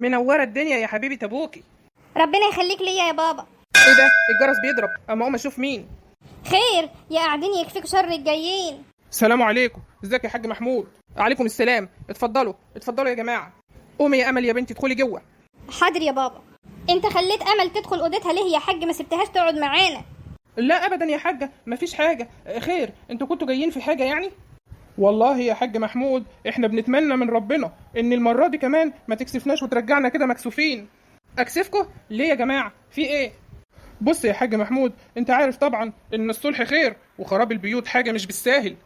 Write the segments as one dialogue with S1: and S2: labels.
S1: منوره الدنيا يا حبيبه ابوكي.
S2: ربنا يخليك ليا يا بابا.
S1: ايه ده؟ الجرس بيضرب، اما اقوم اشوف مين.
S2: خير يا قاعدين يكفيك شر الجايين.
S1: السلام عليكم. ازيك يا حاج محمود؟ عليكم السلام. اتفضلوا اتفضلوا يا جماعه. قومي يا امل يا بنتي، ادخلي جوه.
S2: حاضر يا بابا. انت خليت امل تدخل اوضتها ليه يا حاج؟ ما سبتهاش تقعد معانا.
S1: لا ابدا يا حاجه، مفيش حاجه. خير، انتوا كنتوا جايين في حاجه يعني؟ والله يا حاج محمود احنا بنتمنى من ربنا ان المره دي كمان ما تكسفناش وترجعنا كده مكسوفين. اكسفكم ليه يا جماعه؟ في ايه؟ بص يا حاج محمود، انت عارف طبعا ان الصلح خير وخراب البيوت حاجه مش بالساهل.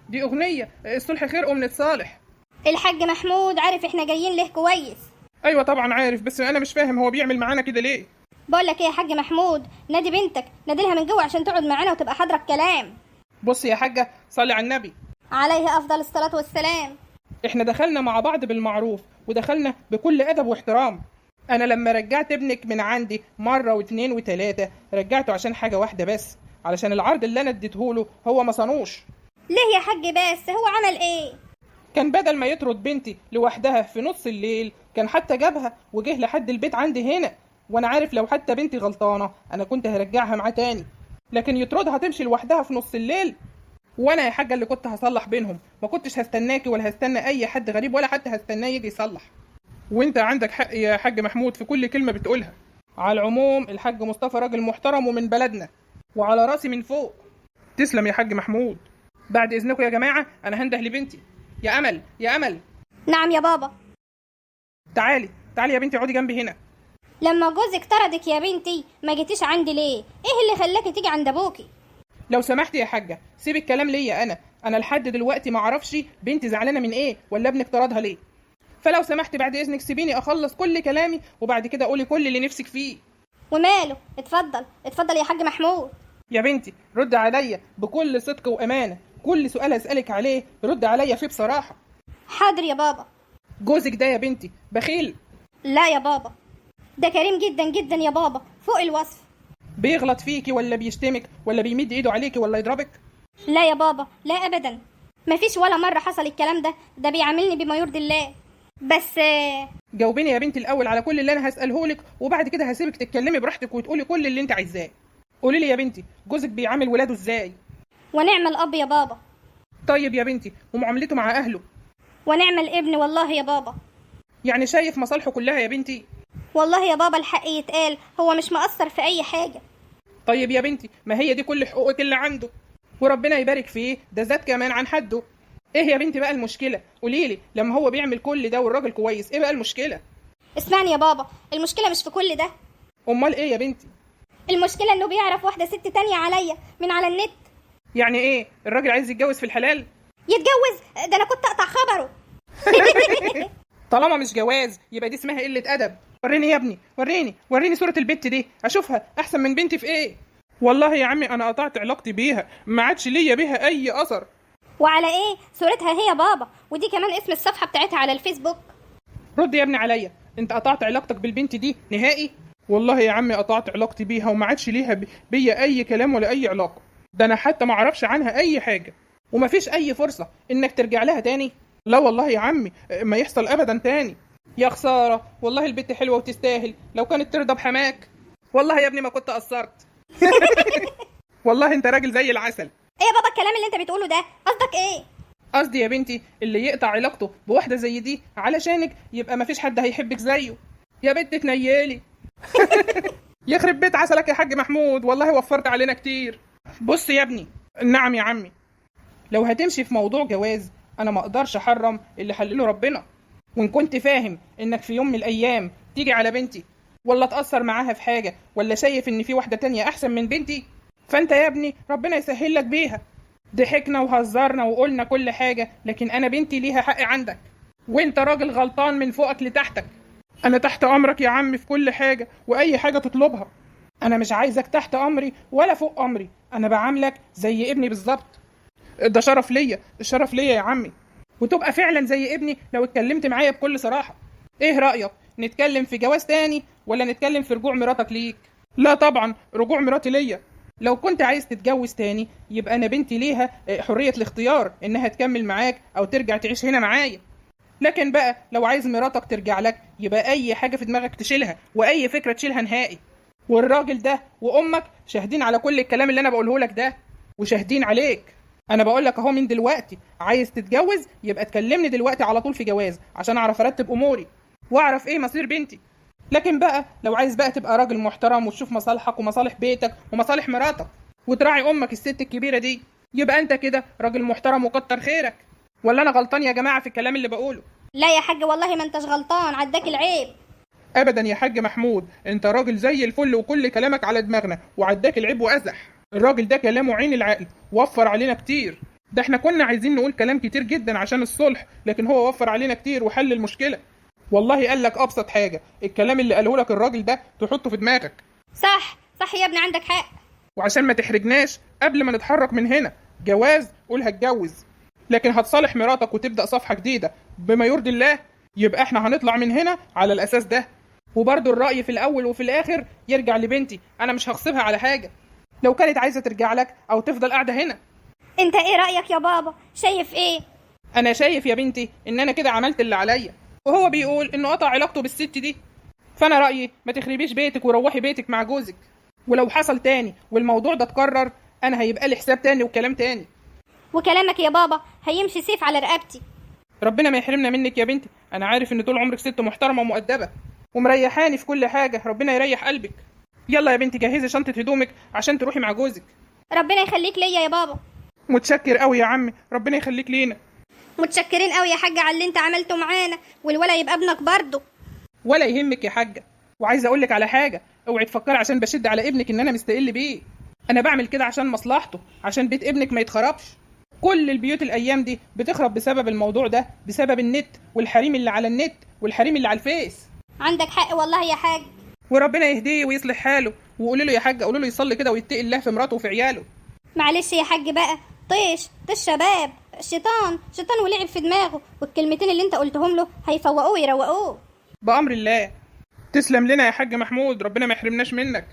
S1: دي اغنيه، الصلح خير نتصالح.
S2: الحاج محمود عارف احنا جايين ليه كويس.
S1: ايوه طبعا عارف، بس انا مش فاهم هو بيعمل معانا كده ليه.
S2: بقول لك ايه يا حاج محمود، نادي بنتك، ناديلها من جوه عشان تقعد معانا وتبقى حاضره الكلام.
S1: بص يا حاجه، صلي على النبي.
S2: عليه افضل الصلاه والسلام.
S1: احنا دخلنا مع بعض بالمعروف ودخلنا بكل ادب واحترام. انا لما رجعت ابنك من عندي مره واتنين وتلاته رجعته عشان حاجه واحده بس، علشان العرض اللي انا اديتهوله هو ما صنوش.
S2: ليه يا حاج؟ بس هو عمل ايه؟
S1: كان بدل ما يطرد بنتي لوحدها في نص الليل كان حتى جابها وجه لحد البيت عندي هنا، وانا عارف لو حتى بنتي غلطانه انا كنت هرجعها معاه تاني، لكن يطردها تمشي لوحدها في نص الليل. وانا يا حاجه اللي كنت هصلح بينهم، ما كنتش هستناكي ولا هستنى اي حد غريب ولا حتى هستناه يجي يصلح. وانت عندك حق يا حاج محمود في كل كلمه بتقولها. على العموم الحاج مصطفى راجل محترم ومن بلدنا وعلى راسي من فوق. تسلم يا حاج محمود. بعد اذنكم يا جماعه انا هنده لبنتي. يا امل يا امل.
S2: نعم يا بابا.
S1: تعالي تعالي يا بنتي، اقعدي جنبي هنا.
S2: لما جوزك طردك يا بنتي ما جيتيش عندي ليه؟ ايه اللي خلاكي تيجي عند ابوكي؟
S1: لو سمحتي يا حاجه سيب الكلام ليا انا لحد دلوقتي ما اعرفش بنتي زعلانه من ايه ولا ابنك طردها ليه. فلو سمحتي بعد اذنك سيبيني اخلص كل كلامي وبعد كده قولي كل اللي نفسك فيه.
S2: وماله؟ اتفضل اتفضل يا حاج محمود.
S1: يا بنتي رد عليا بكل صدق وامانه، كل سؤال اسالك عليه رد عليا فيه بصراحه.
S2: حاضر يا بابا.
S1: جوزك ده يا بنتي بخيل؟
S2: لا يا بابا، ده كريم جدا جدا يا بابا، فوق الوصف.
S1: بيغلط فيكي ولا بيشتمك ولا بيمد ايده عليكي ولا يضربك؟
S2: لا يا بابا، لا ابدا، مفيش ولا مره حصل الكلام ده بيعاملني بما يرضي الله. بس
S1: جاوبيني يا بنتي الاول على كل اللي انا هساله لك وبعد كده هسيبك تتكلمي براحتك وتقولي كل اللي انت عايزاه. قولي لي يا بنتي جوزك بيعامل ولاده ازاي؟
S2: ونعم الاب يا بابا.
S1: طيب يا بنتي ومعاملته مع اهله؟
S2: ونعم الابن والله يا بابا.
S1: يعني شايف مصالحه كلها يا بنتي؟
S2: والله يا بابا الحق يتقال، هو مش مقصر في اي حاجه.
S1: طيب يا بنتي ما هي دي كل حقوقك اللي عنده وربنا يبارك فيه، ده زاد كمان عن حده. ايه يا بنتي بقى المشكله؟ قولي لي لما هو بيعمل كل ده والراجل كويس ايه بقى المشكله؟
S2: اسمعني يا بابا، المشكله مش في كل ده.
S1: امال ايه يا بنتي؟
S2: المشكله انه بيعرف واحده ست تانية عليا من على النت.
S1: يعني ايه الراجل عايز يتجوز في الحلال؟
S2: يتجوز؟ ده انا كنت اقطع خبره.
S1: طالما مش جواز يبقى دي اسمها قله ادب. وريني يا ابني، وريني صوره البت دي اشوفها احسن من بنتي في ايه. والله يا عمي انا قطعت علاقتي بيها، ما عادش ليا بيها اي اثر.
S2: وعلى ايه؟ صورتها هي يا بابا، ودي كمان اسم الصفحه بتاعتها على الفيسبوك.
S1: رد يا ابني عليا، انت قطعت علاقتك بالبنت دي نهائي؟ والله يا عمي قطعت علاقتي بيها وما عادش ليها بيا اي كلام ولا اي علاقه، ده انا حتى ما اعرفش عنها اي حاجه. ومفيش اي فرصه انك ترجع لها تاني؟ لا والله يا عمي ما يحصل ابدا تاني. يا خساره والله البت حلوه وتستاهل، لو كانت ترضى بحماك والله يا ابني ما كنت قصرت. والله انت راجل زي العسل.
S2: ايه يا بابا الكلام اللي انت بتقوله ده؟ قصدك ايه؟
S1: قصدي يا بنتي اللي يقطع علاقته بواحده زي دي علشانك يبقى مفيش حد هيحبك زيه. يا بنت تنيلي. يخرب بيت عسلك يا حاج محمود، والله وفرت علينا كتير. بص يا ابني. نعم يا عمي. لو هتمشي في موضوع جواز انا ما اقدرش احرم اللي حلله ربنا، وان كنت فاهم انك في يوم من الايام تيجي على بنتي ولا تأثر معاها في حاجه ولا شايف ان في واحده تانية احسن من بنتي فانت يا ابني ربنا يسهل لك بيها. ضحكنا وهزرنا وقلنا كل حاجه، لكن انا بنتي ليها حق عندك، وانت راجل غلطان من فوقك لتحتك. انا تحت امرك يا عمي في كل حاجه واي حاجه تطلبها. انا مش عايزك تحت امري ولا فوق امري، انا بعاملك زي ابني بالظبط. ده شرف ليا، الشرف ليا يا عمي، وتبقى فعلا زي ابني لو اتكلمت معايا بكل صراحه. ايه رايك نتكلم في جواز تاني ولا نتكلم في رجوع مراتك ليك؟ لا طبعا رجوع مراتي ليا. لو كنت عايز تتجوز تاني يبقى انا بنتي ليها حريه الاختيار انها تكمل معاك او ترجع تعيش هنا معايا، لكن بقى لو عايز مراتك ترجع لك يبقى اي حاجه في دماغك تشيلها واي فكره تشيلها نهائي. والراجل ده وامك شاهدين على كل الكلام اللي انا بقوله لك ده، وشاهدين عليك. انا بقول لك اهو من دلوقتي، عايز تتجوز يبقى تكلمني دلوقتي على طول في جواز عشان اعرف ارتب اموري واعرف ايه مصير بنتي. لكن بقى لو عايز بقى تبقى راجل محترم وتشوف مصالحك ومصالح بيتك ومصالح مراتك وتراعي امك الست الكبيره دي، يبقى انت كده راجل محترم وكتر خيرك. ولا انا غلطان يا جماعه في الكلام اللي بقوله؟
S2: لا يا حاج والله ما انتش غلطان، عداك العيب.
S1: ابدا يا حاج محمود، انت راجل زي الفل وكل كلامك على دماغنا وعداك العيب وازح. الراجل ده كلامه عين العقل، وفر علينا كتير. ده احنا كنا عايزين نقول كلام كتير جدا عشان الصلح، لكن هو وفر علينا كتير وحل المشكله. والله قال لك ابسط حاجه، الكلام اللي قاله لك الراجل ده تحطه في دماغك.
S2: صح صح يا ابني، عندك حق.
S1: وعشان ما تحرجناش قبل ما نتحرك من هنا، جواز قول هتجوز، لكن هتصالح مراتك وتبدا صفحه جديده بما يرضي الله، يبقى احنا هنطلع من هنا على الاساس ده. وبرضه الراي في الاول وفي الاخر يرجع لبنتي، انا مش هغصبها على حاجه. لو كانت عايزه ترجع لك او تفضل قاعده هنا.
S2: انت ايه رايك يا بابا؟ شايف ايه؟
S1: انا شايف يا بنتي ان انا كده عملت اللي عليا، وهو بيقول انه قطع علاقته بالست دي. فانا رايي ما تخربيش بيتك وروحي بيتك مع جوزك. ولو حصل تاني والموضوع ده اتكرر، انا هيبقى لي حساب تاني وكلام تاني.
S2: وكلامك يا بابا هيمشي سيف على رقبتي.
S1: ربنا ما يحرمنا منك يا بنتي، انا عارف ان طول عمرك ست محترمه ومؤدبه ومريحاني في كل حاجه، ربنا يريح قلبك. يلا يا بنتي جهزي شنطه هدومك عشان تروحي مع جوزك.
S2: ربنا يخليك ليا يا بابا.
S1: متشكر قوي يا عمي، ربنا يخليك لينا.
S2: متشكرين قوي يا حاج على اللي انت عملته معانا، والولا يبقى ابنك برضه.
S1: ولا يهمك يا حاجه. وعايزه اقول لك على حاجه، اوعي تفكري عشان بشد على ابنك ان انا مستقل بيه. انا بعمل كده عشان مصلحته، عشان بيت ابنك ما يتخربش. كل البيوت الايام دي بتخرب بسبب الموضوع ده، بسبب النت والحريم اللي على النت والحريم اللي على الفيس.
S2: عندك حق والله يا حاج.
S1: وربنا يهديه ويصلح حاله. وقولي له يا حاجه، قولي له يصلي كده ويتقي الله في مراته وفي عياله.
S2: معلش يا حاج بقى، طيش شباب، شيطان ولعب في دماغه، والكلمتين اللي انت قلتهم له هيفوقوه ويروقوه.
S1: بأمر الله. تسلم لنا يا حاج محمود، ربنا ما يحرمناش منك.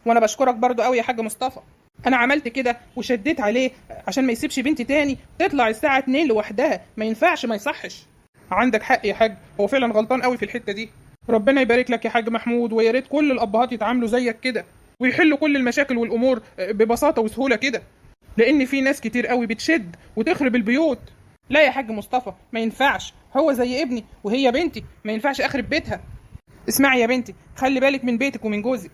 S1: وانا بشكرك برضو قوي يا حاج مصطفى. انا عملت كده وشديت عليه عشان ما يسيبش بنتي تاني تطلع الساعه 2 لوحدها، ما ينفعش ما يصحش. عندك حق يا حاج، هو فعلا غلطان قوي في الحته دي. ربنا يبارك لك يا حاج محمود، ويا ريت كل الابهات يتعاملوا زيك كده ويحلوا كل المشاكل والامور ببساطه وسهوله كده، لان في ناس كتير قوي بتشد وتخرب البيوت. لا يا حاج مصطفى، ما ينفعش، هو زي ابني وهي بنتي، ما ينفعش اخرب بيتها. اسمعي يا بنتي، خلي بالك من بيتك ومن جوزك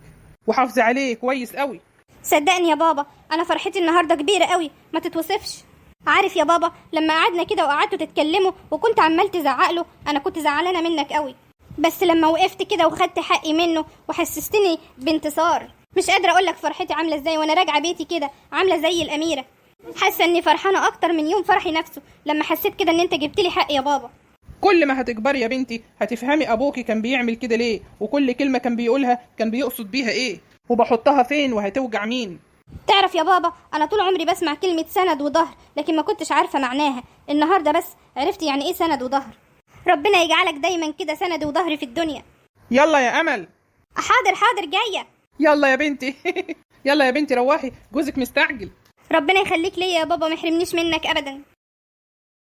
S1: وحافظي عليه كويس قوي.
S2: صدقني يا بابا انا فرحتي النهارده كبيره قوي ما تتوصفش. عارف يا بابا لما قعدنا كده وقعدتوا تتكلموا وكنت عمال تزعق له، انا كنت زعلانه منك قوي، بس لما وقفت كده وخدت حقي منه وحسستني بانتصار، مش قادره اقول لك فرحتي عامله ازاي وانا راجعه بيتي كده عامله زي الاميره. حاسه اني فرحانه اكتر من يوم فرحي نفسه لما حسيت كده ان انت جبت لي حقي يا بابا.
S1: كل ما هتكبري يا بنتي هتفهمي ابوكي كان بيعمل كده ليه، وكل كلمه كان بيقولها كان بيقصد بيها ايه، وبحطها فين وهتوجع مين.
S2: تعرف يا بابا انا طول عمري بسمع كلمه سند وظهر لكن ما كنتش عارفه معناها، النهارده بس عرفت يعني ايه سند وظهر. ربنا يجعلك دايما كده سند وظهر في الدنيا.
S1: يلا يا امل.
S2: حاضر جايه.
S1: يلا يا بنتي. يلا يا بنتي روحي، جوزك مستعجل.
S2: ربنا يخليك ليا يا بابا، ما يحرمنيش منك ابدا.